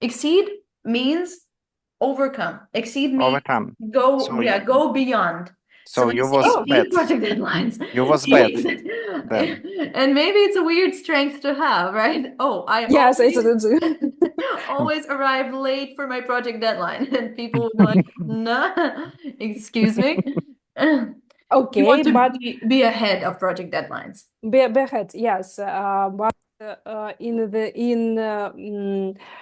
C: Exceed means overcome. Exceed means
E: Overcome.
C: go beyond.
E: So you was bad.
C: Project deadlines.
E: You was bad. Then.
C: And maybe it's a weird strength to have, right? Oh,
F: Yes,
C: always arrive late for my project deadline, and people would be like, "Nah, excuse me."
F: Okay,
C: you want to be ahead of project deadlines.
F: Be ahead, yes. But in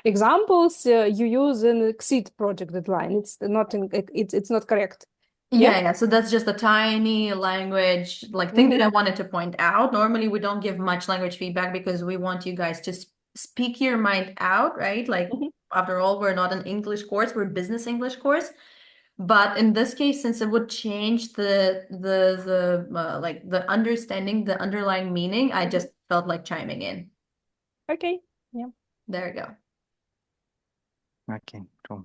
F: examples, you use an exceed project deadline. It's not correct.
C: Yeah. So that's just a tiny language thing that I wanted to point out. Normally, we don't give much language feedback because we want you guys to speak your mind out, right? Like, after all, we're not an English course, we're a business English course. But in this case, since it would change the understanding, the underlying meaning, I just felt like chiming in.
F: Okay. Yeah.
C: There you go.
E: Okay, cool.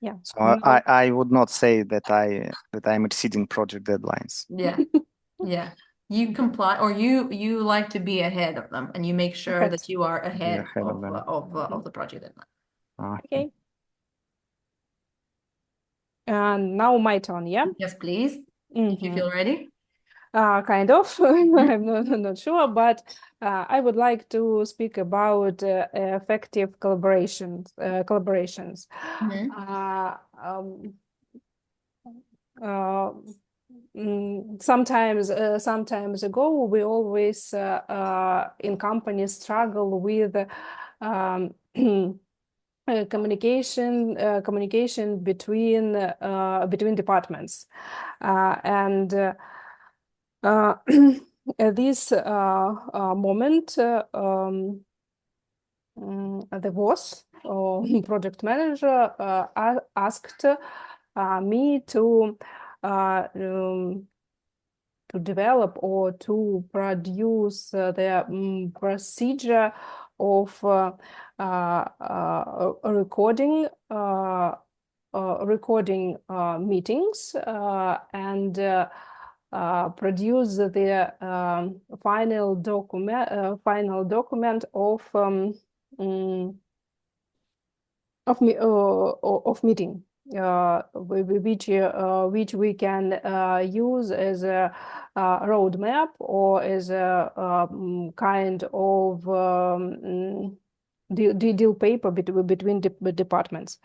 F: Yeah.
E: So I would not say that I'm exceeding project deadlines.
C: Yeah. Yeah. You comply, or you like to be ahead of them, and you make sure that you are ahead of the project deadline.
F: Okay. And now my turn, yeah?
C: Yes, please. If you feel ready.
F: Kind of. I'm not sure, but I would like to speak about effective collaborations. Sometimes ago, we always in companies struggle with communication between departments, and at this moment, the boss or project manager asked me to develop or to produce the procedure of recording meetings and produce the final document of meeting. which we can use as a roadmap or as a kind of deal paper between departments.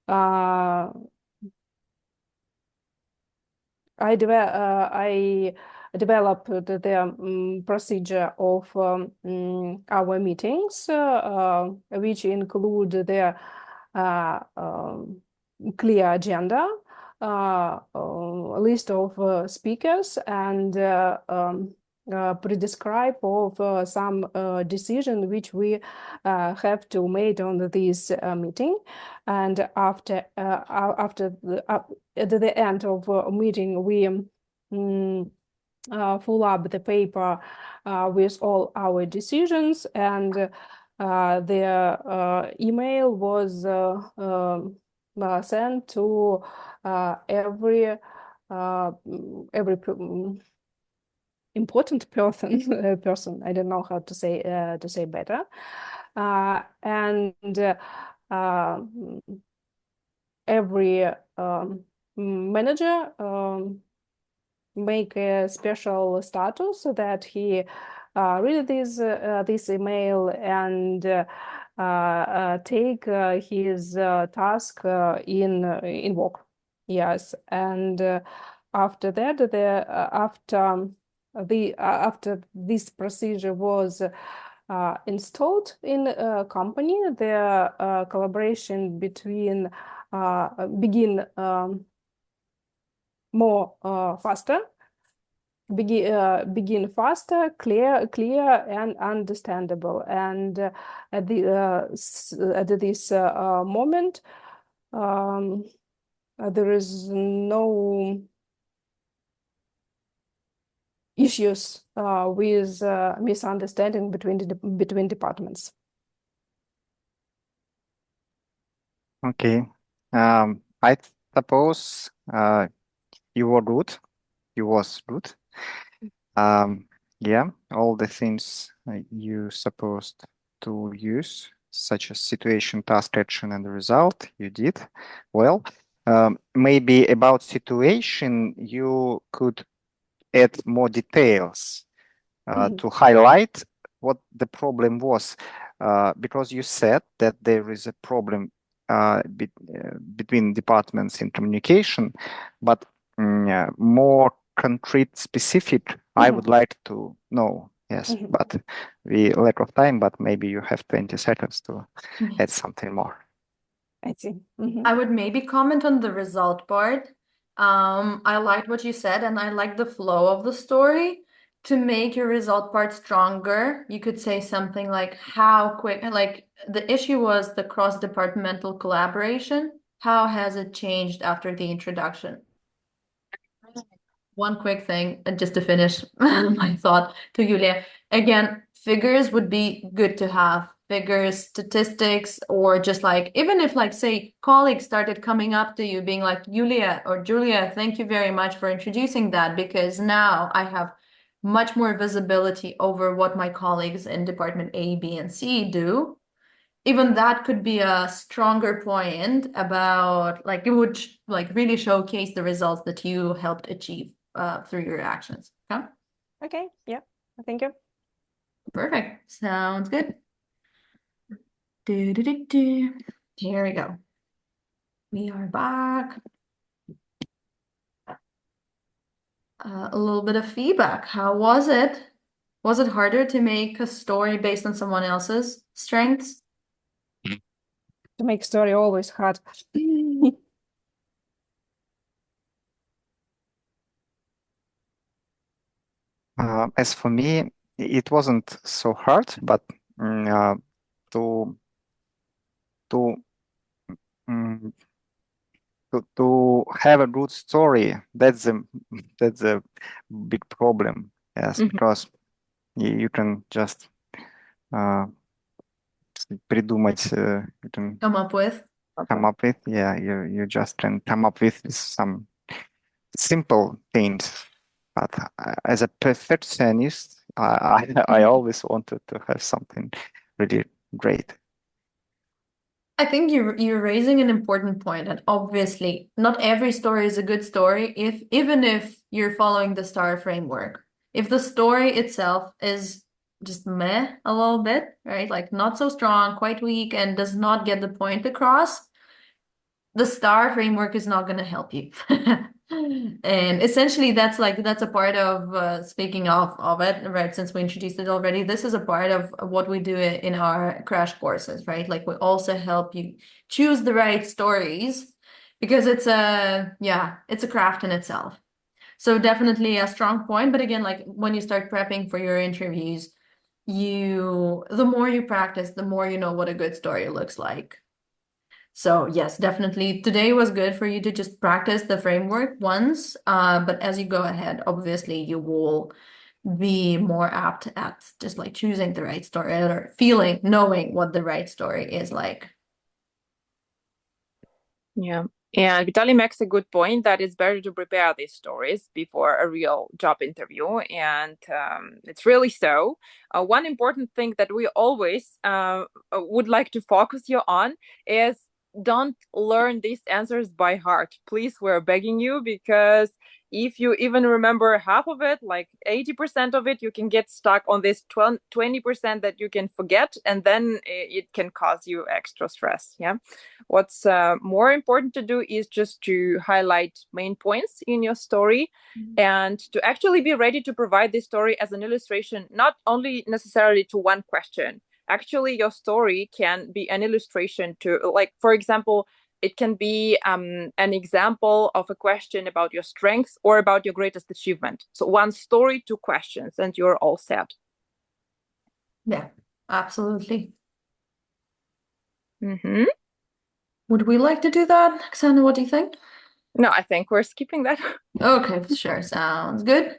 F: I developed the procedure of our meetings, which include the clear agenda, list of speakers, and prescribe of some decision which we have to make on this meeting. And after at the end of meeting, we fill up the paper with all our decisions, and the email was sent to every important person. I don't know how to say better, and every manager make a special status so that he read this email and take his task in work. Yes, and after that, after this procedure was installed in a company, the collaboration between begin more faster, begin faster, clear and understandable. And at this moment, there is no issues with misunderstanding between departments.
E: Okay. I suppose you were rude. You was rude. Yeah, all the things you supposed to use, such as situation, task, action, and the result, you did well. Maybe about situation, you could add more details to highlight what the problem was, because you said that there is a problem between departments in communication, but more concrete, specific, I would like to know. Yes, but we lack of time, but maybe you have 20 seconds to add something more.
F: I see.
C: I would maybe comment on the result part. I liked what you said, and I like the flow of the story. To make your result part stronger, you could say something like how quick, like the issue was the cross-departmental collaboration. How has it changed after the introduction? One quick thing, just to finish my thought to Julia. Again, figures would be good to have. Figures, statistics, or just like, even if like, say, colleagues started coming up to you being like, Julia or Julia, thank you very much for introducing that, because now I have much more visibility over what my colleagues in department A, B, and C do. Even that could be a stronger point about, like, it would like really showcase the results that you helped achieve through your actions. Okay?
F: Okay, yeah, thank you.
C: Perfect. Sounds good. Here we go. We are back. A little bit of feedback. How was it? Was it harder to make a story based on someone else's strengths?
F: To make story always hard.
E: As for me, it wasn't so hard, but to have a good story, that's a big problem. Yes, because you can just придумать, you can
C: Come up with.
E: Yeah, you just can come up with some simple things. But as a perfectionist, I always wanted to have something really great.
C: I think you're raising an important point, and obviously not every story is a good story even if you're following the STAR framework. If the story itself is just meh a little bit, right? Like not so strong, quite weak, and does not get the point across, the STAR framework is not going to help you. And essentially that's a part of speaking of it, right? Since we introduced it already, this is a part of what we do in our crash courses, right? Like we also help you choose the right stories, because it's a craft in itself. So definitely a strong point. But again, like when you start prepping for your interviews, the more you practice, the more you know what a good story looks like. So yes, definitely today was good for you to just practice the framework once, but as you go ahead, obviously you will be more apt at just like choosing the right story or knowing what the right story is like.
B: Yeah. And Vitaly makes a good point that it's better to prepare these stories before a real job interview. And it's really so. One important thing that we always would like to focus you on is don't learn these answers by heart. Please, we're begging you, because if you even remember half of it, like 80% of it, you can get stuck on this 20% that you can forget, and then it can cause you extra stress. Yeah. What's more important to do is just to highlight main points in your story, and to actually be ready to provide this story as an illustration, not only necessarily to one question. Actually, your story can be an illustration to, like, for example, it can be an example of a question about your strengths or about your greatest achievement. So one story, two questions, and you're all set.
C: Yeah, absolutely.
B: Mm-hmm.
C: Would we like to do that? Oksana, what do you think?
B: No, I think we're skipping that.
C: Okay, sure. Sounds good.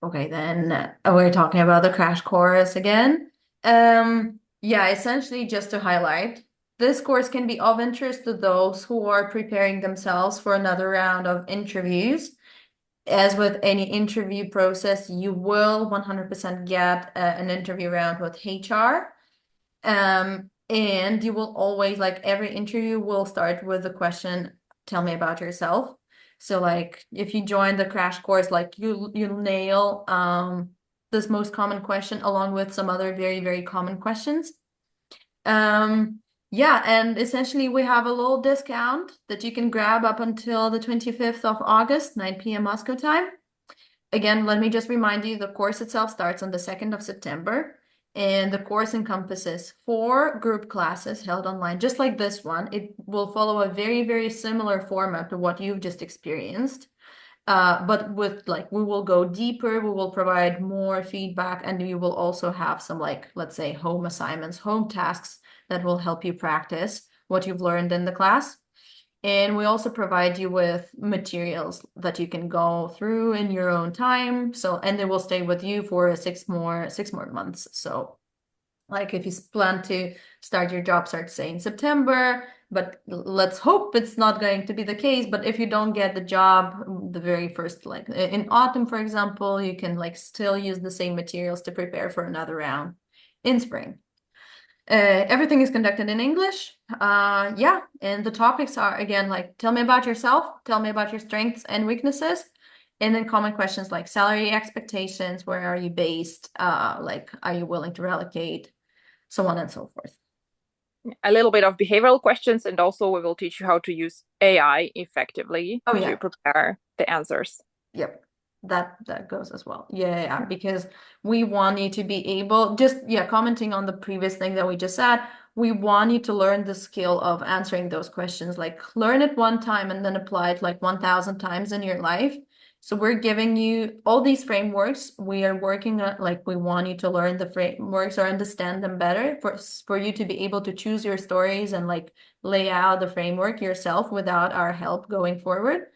C: Okay, then we're talking about the crash course again. Yeah, essentially just to highlight, this course can be of interest to those who are preparing themselves for another round of interviews. As with any interview process, you will 100% get an interview round with HR. And you will always, like every interview will start with the question, tell me about yourself. So like if you join the crash course, like you'll nail this most common question along with some other very, very common questions. Yeah, and essentially we have a little discount that you can grab up until the 25th of August, 9 p.m. Moscow time. Again, let me just remind you, the course itself starts on the 2nd of September, and the course encompasses 4 group classes held online, just like this one. It will follow a very, very similar format to what you've just experienced. But with we will go deeper, we will provide more feedback, and you will also have some let's say home assignments, home tasks that will help you practice what you've learned in the class. And we also provide you with materials that you can go through in your own time. And they will stay with you for 6 more months. So like if you plan to start your job search, say in September, but let's hope it's not going to be the case. But if you don't get the job the very first, like in autumn, for example, you can still use the same materials to prepare for another round in spring. Everything is conducted in English. Yeah, and the topics are, again, tell me about yourself, tell me about your strengths and weaknesses, and then common questions like salary expectations, where are you based, are you willing to relocate, so on and so forth.
B: A little bit of behavioral questions, and also we will teach you how to use AI effectively to prepare the answers.
C: Yep. That goes as well. Yeah, because we want you to be able, commenting on the previous thing that we just said, we want you to learn the skill of answering those questions, learn it one time and then apply it 1,000 times in your life. So we're giving you all these frameworks. We are working on, we want you to learn the frameworks or understand them better for you to be able to choose your stories and lay out the framework yourself without our help going forward.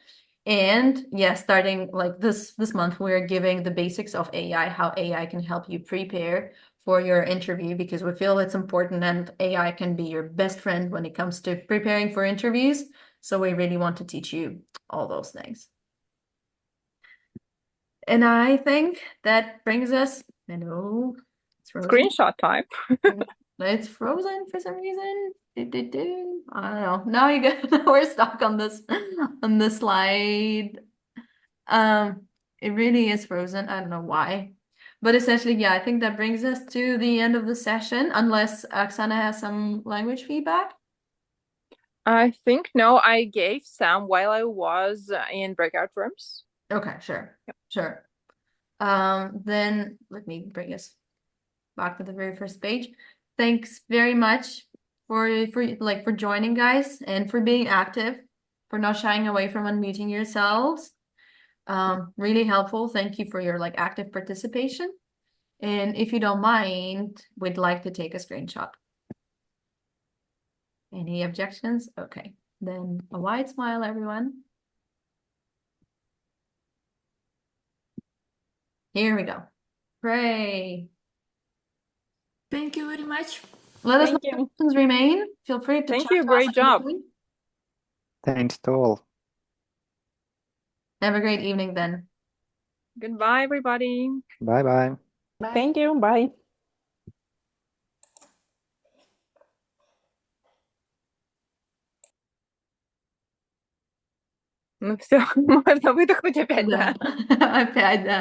C: And starting this month, we're giving the basics of AI, how AI can help you prepare for your interview, because we feel it's important, and AI can be your best friend when it comes to preparing for interviews. So we really want to teach you all those things. And I think that brings us, I know, it's frozen.
B: Screenshot time.
C: It's frozen for some reason. I don't know. Now you get we're stuck on this slide. It really is frozen. I don't know why. But essentially, yeah, I think that brings us to the end of the session, unless Oksana has some language feedback.
B: I think no, I gave some while I was in breakout rooms.
C: Okay, sure.
B: Yep.
C: Sure. Then let me bring us back to the very first page. Thanks very much for joining, guys, and for being active, for not shying away from unmuting yourselves. Really helpful. Thank you for your active participation. And if you don't mind, we'd like to take a screenshot. Any objections? Okay. Then a wide smile, everyone. Here we go. Hooray.
A: Thank you very much.
C: Let us know
B: Thank
C: if
B: you.
C: questions remain. Feel free to
B: Thank
C: chat
B: you.
C: to
B: Great
C: us in
B: job.
C: between.
E: Thanks to all.
C: Have a great evening then.
B: Goodbye, everybody.
E: Bye-bye.
A: Bye.
F: Thank you. Bye.
B: Ну все, можно выдохнуть опять,
C: Да.
B: да?
C: Опять, да.